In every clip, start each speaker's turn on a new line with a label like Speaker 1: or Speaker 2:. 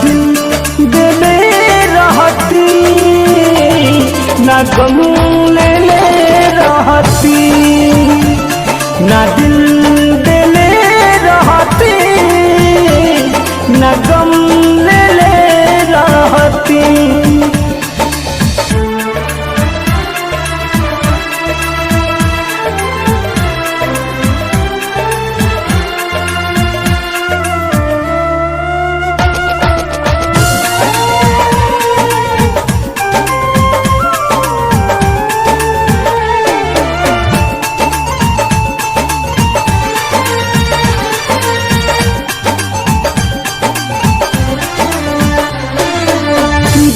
Speaker 1: दिल देले रहती ना गम लेले रहती, ना दिल देले रहती ना गम लेले रहती।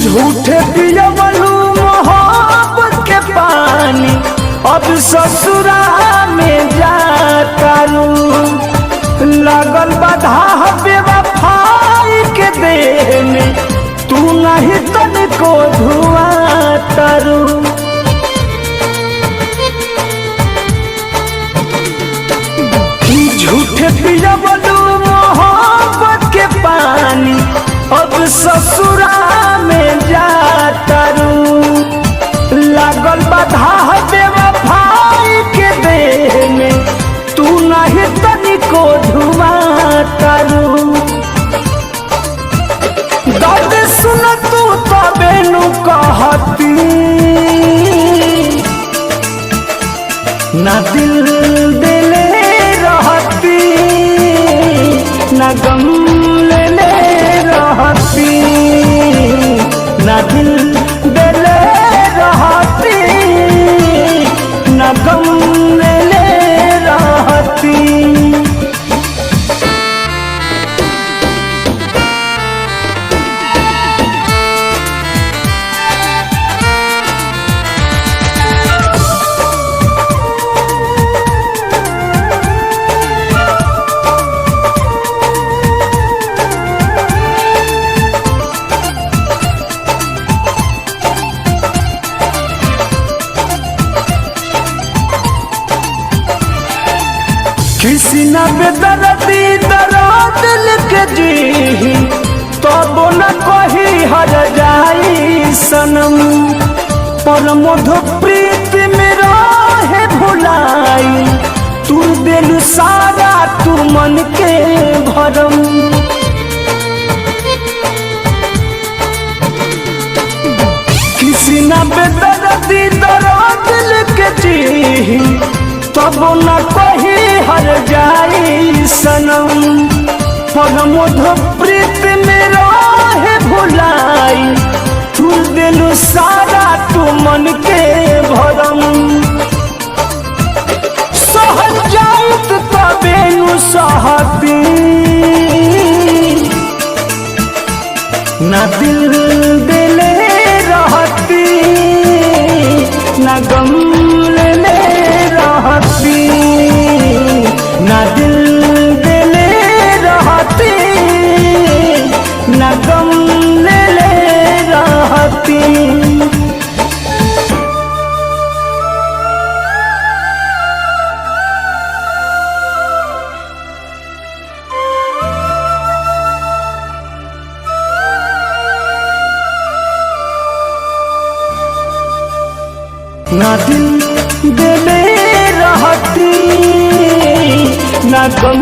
Speaker 1: झूठे पियवलू मोहब्बत के पानी, अब ससुरा में जातारू। लगल बाधा बेवफाई के देह में, तू नहीं तनिको धुआं तारू। झूठे पियवलू मोहब्बत के पानी, अब ससुरा में जातारू। लागल बाधा बेवफाई के देह में, तू नहीं तनिको धुआं तारू। दर्द सुन तू तबे नु कहती, ना दिल देले रहती ना गम लेले रहती, ना दिल देले रहती ना गम लेले रहती। किसी न बेदर्दी दर्द लिख जी, तब न कही हर जाई सनम। पर मधु प्रीत में रहे भुलाई, तू दिल सारा तू मन के भरम। किसी न बेदर्दी दर्द लिख जी, तब न कही हर जाई सनम। पर मधु प्रीत में रहे भुलाई, तू दिल सारा तू मन के भरम। सहल जाऊत तबे नु सहती, ना दिल देले रहती ना गम लेले रहती, ना दिल देले रहती ना गम लेले रहती। ना दिल देले रहती ना गम